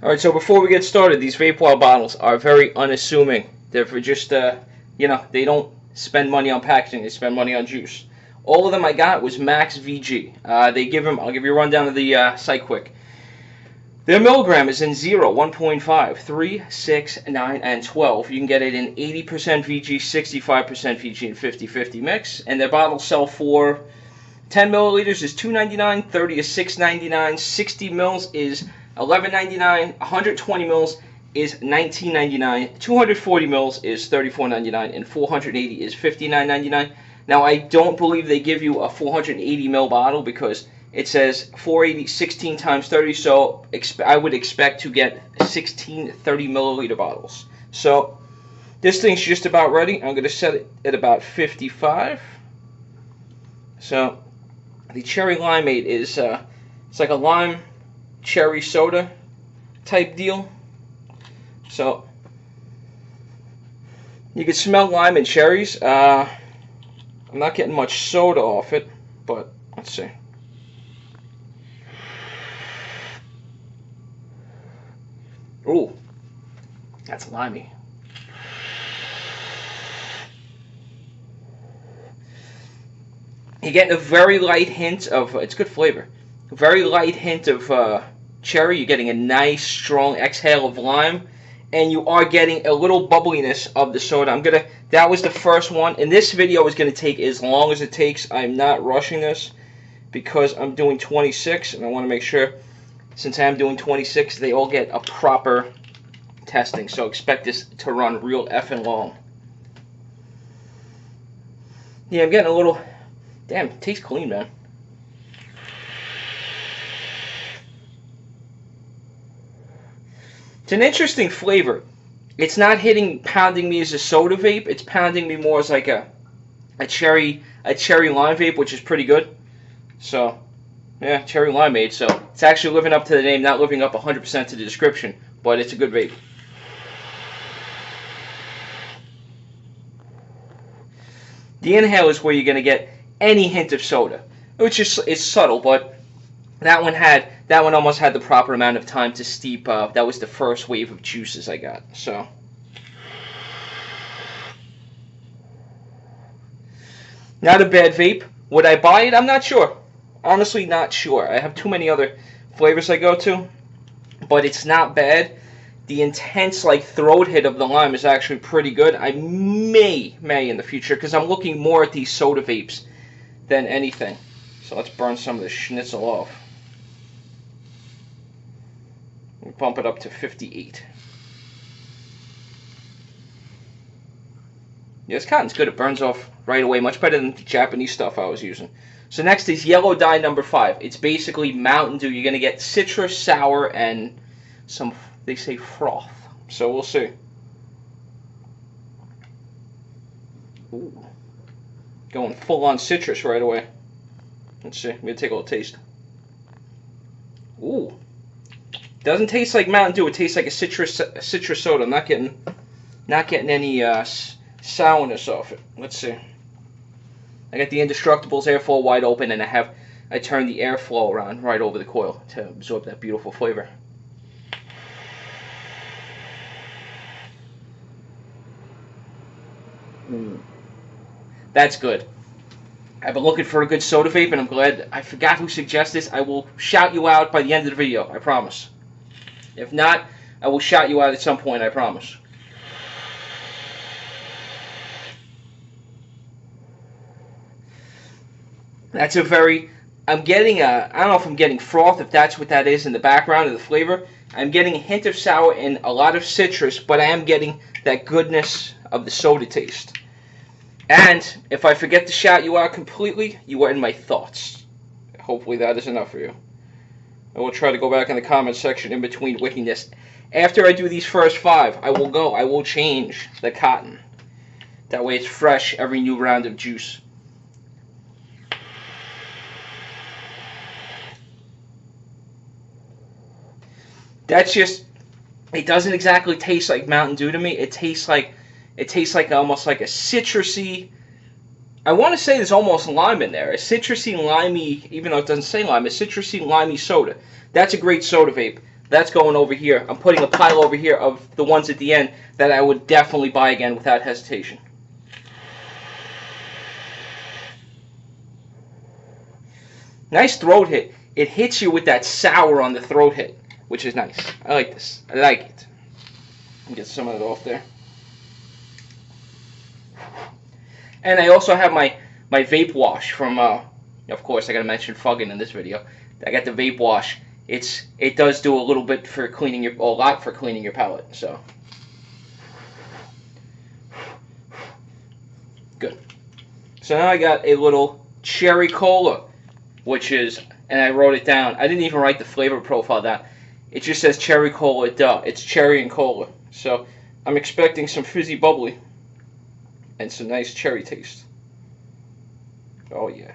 Alright, so before we get started, these Vape Wild bottles are very unassuming. They're for just, they don't spend money on packaging, they spend money on juice. All of them I got was Max VG. I'll give you a rundown of the site quick. Their milligram is in 0, 1.5, 3, 6, 9, and 12. You can get it in 80% VG, 65% VG, and 50-50 mix. And their bottles sell for 10 milliliters is $2.99, 30 is $6.99, 60 mils is $11.99, 120 mils is $19.99, 240 mils is $34.99, and 480 is $59.99. Now, I don't believe they give you a 480 ml bottle because it says 480, 16 times 30, so I would expect to get 16 30 milliliter bottles. So this thing's just about ready. I'm going to set it at about 55. So the cherry limeade is it's like a lime cherry soda type deal. So you can smell lime and cherries. I'm not getting much soda off it, but let's see. Ooh, that's limey. You're getting a very light hint of, it's good flavor, a very light hint of cherry. You're getting a nice strong exhale of lime, and you are getting a little bubbliness of the soda. That was the first one, and this video is going to take as long as it takes. I'm not rushing this because I'm doing 26, and I want to make sure, since I am doing 26, they all get a proper testing. So expect this to run real effing long. Yeah, I'm getting a little, damn, it tastes clean, man. It's an interesting flavor. It's not pounding me as a soda vape. It's pounding me more as like a cherry lime vape, which is pretty good. So, yeah, cherry limeade. So it's actually living up to the name, not living up 100% to the description, but it's a good vape. The inhale is where you're going to get any hint of soda, which is subtle, but that one almost had the proper amount of time to steep. That was the first wave of juices I got. So not a bad vape. Would I buy it? I'm not sure. Honestly, not sure. I have too many other flavors I go to, but it's not bad. The intense throat hit of the lime is actually pretty good. I may in the future, because I'm looking more at these soda vapes than anything. So let's burn some of the schnitzel off. We bump it up to 58. Yeah, this cotton's good. It burns off right away, much better than the Japanese stuff I was using. So next is yellow dye number 5. It's basically Mountain Dew. You're going to get citrus, sour, and some, they say, froth. So we'll see. Ooh. Going full on citrus right away. Let's see. I'm going to take a little taste. Ooh. Doesn't taste like Mountain Dew. It tastes like a citrus soda. I'm not getting any sourness off it. Let's see. I got the Indestructibles airflow wide open, and I turned the airflow around right over the coil to absorb that beautiful flavor. That's good. I've been looking for a good soda vape, and I'm glad. I forgot who suggested this. I will shout you out by the end of the video, I promise. If not, I will shout you out at some point, I promise. That's a very, I don't know if I'm getting froth, if that's what that is in the background of the flavor. I'm getting a hint of sour and a lot of citrus, but I am getting that goodness of the soda taste. And if I forget to shout you out completely, you are in my thoughts. Hopefully that is enough for you. I will try to go back in the comment section in between wicking this. After I do these first 5, I will change the cotton. That way it's fresh every new round of juice. That's just, it doesn't exactly taste like Mountain Dew to me. It tastes like almost like a citrusy, I want to say there's almost lime in there. A citrusy, limey, even though it doesn't say lime, a citrusy, limey soda. That's a great soda vape. That's going over here. I'm putting a pile over here of the ones at the end that I would definitely buy again without hesitation. Nice throat hit. It hits you with that sour on the throat hit, which is nice. I like this. I like it. Let me get some of it off there. And I also have my vape wash from, of course, I gotta mention Fuggin in this video. I got the vape wash. It does do a little bit for cleaning a lot for cleaning your palate. So good. So now I got a little cherry cola, which is, and I wrote it down. I didn't even write the flavor profile down. It just says cherry cola. It's cherry and cola. So I'm expecting some fizzy bubbly and some nice cherry taste. Oh yeah.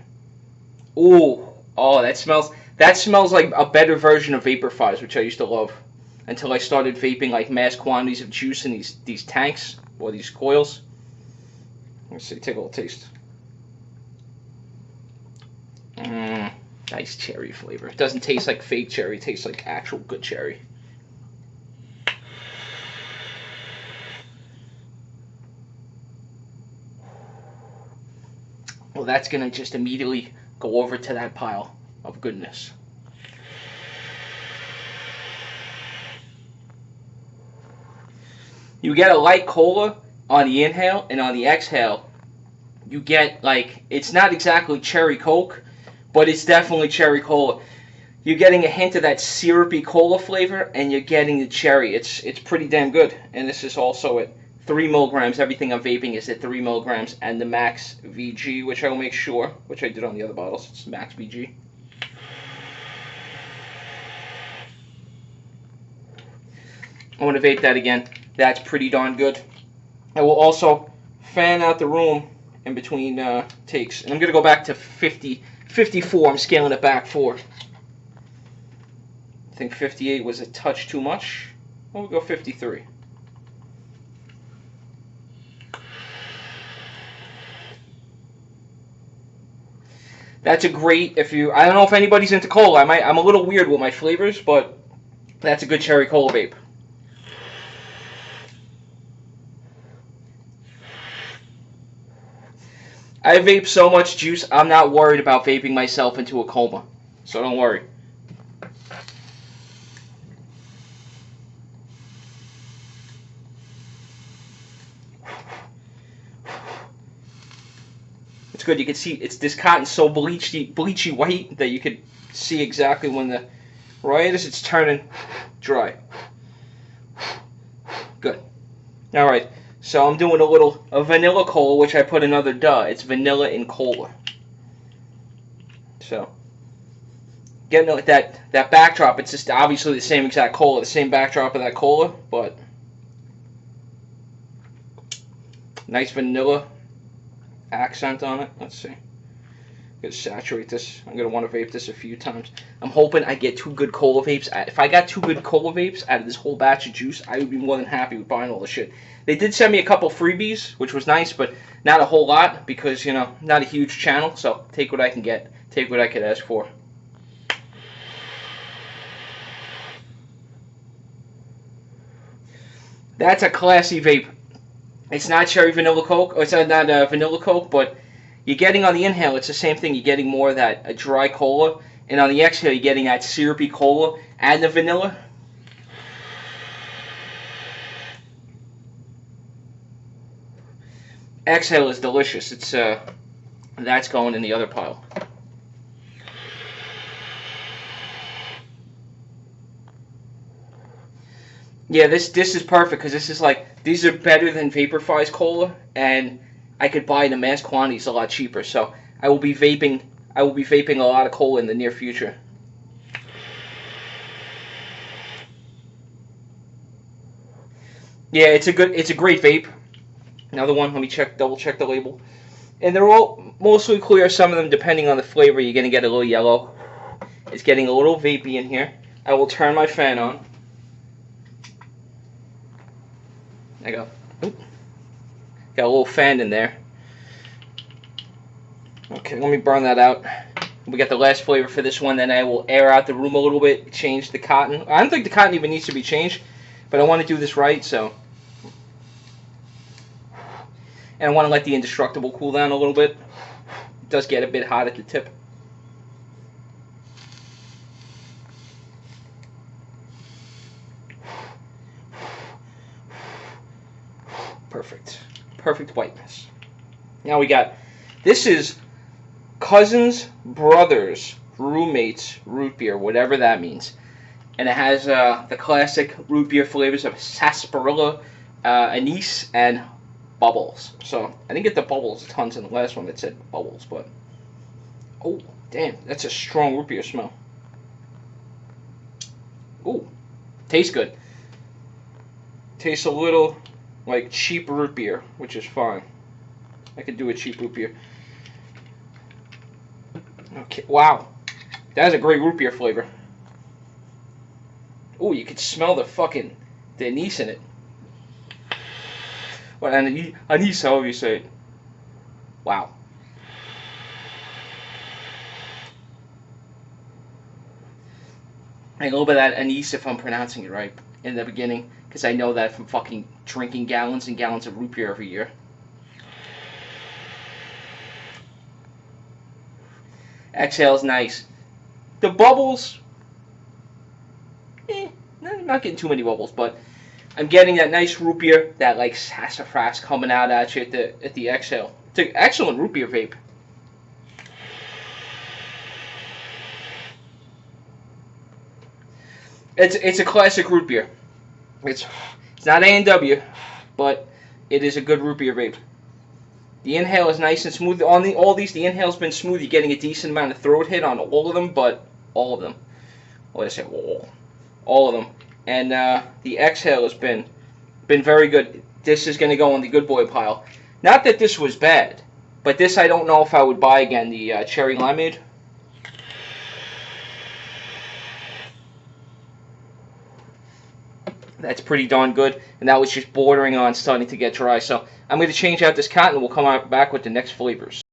Ooh. Oh, that smells like a better version of Vapor Fizz, which I used to love until I started vaping like mass quantities of juice in these tanks or these coils. Let's see, take a little taste. Nice cherry flavor. It doesn't taste like fake cherry, it tastes like actual good cherry. Well, that's gonna just immediately go over to that pile of goodness. You get a light cola on the inhale, and on the exhale, you get, like, it's not exactly cherry Coke, but it's definitely cherry cola. You're getting a hint of that syrupy cola flavor, and you're getting the cherry. It's pretty damn good. And this is also at 3 milligrams. Everything I'm vaping is at 3 milligrams, and the max VG, which I will make sure, which I did on the other bottles, it's max VG. I want to vape that again. That's pretty darn good. I will also fan out the room in between takes. And I'm going to go back to 54. I'm scaling it back 4. I think 58 was a touch too much. We'll go 53. That's a great, I don't know if anybody's into cola. I'm a little weird with my flavors, but that's a good cherry cola vape. I vape so much juice, I'm not worried about vaping myself into a coma. So don't worry. It's good. You can see this cotton's so bleachy white that you could see exactly when right as it's turning dry. Good. All right. So I'm doing a vanilla cola, which I put another duh. It's vanilla and cola. So getting that backdrop. It's just obviously the same exact cola, the same backdrop of that cola, but nice vanilla accent on it. Let's see. I'm going to saturate this. I'm going to want to vape this a few times. I'm hoping I get 2 good cola vapes. If I got 2 good cola vapes out of this whole batch of juice, I would be more than happy with buying all the shit. They did send me a couple freebies, which was nice, but not a whole lot because, you know, not a huge channel. So take what I can get. Take what I could ask for. That's a classy vape. It's not cherry vanilla Coke, or it's not vanilla Coke, but you're getting on the inhale, it's the same thing. You're getting more of that dry cola, and on the exhale, you're getting that syrupy cola and the vanilla. Exhale is delicious. It's that's going in the other pile. Yeah, this is perfect because this is like, these are better than Vapor Fizz cola, and I could buy the mass quantities a lot cheaper. So I will be vaping a lot of cola in the near future. Yeah, it's a great vape. Another one. Let me double check the label. And they're all mostly clear. Some of them, depending on the flavor, you're gonna get a little yellow. It's getting a little vapey in here. I will turn my fan on. I go. Oop. Got a little fan in there. Okay, let me burn that out. We got the last flavor for this one. Then I will air out the room a little bit, change the cotton. I don't think the cotton even needs to be changed, but I want to do this right, so. And I want to let the indestructible cool down a little bit. It does get a bit hot at the tip. Perfect. Perfect whiteness. Now we got, this is Cousins Brothers Roommates Root Beer, whatever that means. And it has the classic root beer flavors of sarsaparilla, anise, and bubbles. So I didn't get the bubbles tons in the last one that said bubbles, but oh damn, that's a strong root beer smell. Ooh, tastes good. Tastes a little like cheap root beer, which is fine. I could do a cheap root beer. Okay, wow, that is a great root beer flavor. Ooh, you could smell the anise in it. Well, anise, however you say it. Wow. And a little bit of that anise, if I'm pronouncing it right, in the beginning, because I know that from fucking drinking gallons and gallons of root beer every year. Exhale's nice. The bubbles, not getting too many bubbles, but I'm getting that nice root beer, that like sassafras coming out at you at the exhale. It's an excellent root beer vape. It's a classic root beer. It's not A&W, but it is a good root beer vape. The inhale is nice and smooth. On all these, the inhale's been smooth. You're getting a decent amount of throat hit on all of them, but all of them. What did I say? All of them. And the exhale has been very good. This is going to go on the good boy pile. Not that this was bad, but this I don't know if I would buy again, the Cherry Limeaid. That's pretty darn good, and that was just bordering on starting to get dry. So I'm going to change out this cotton, and we'll come back with the next flavors.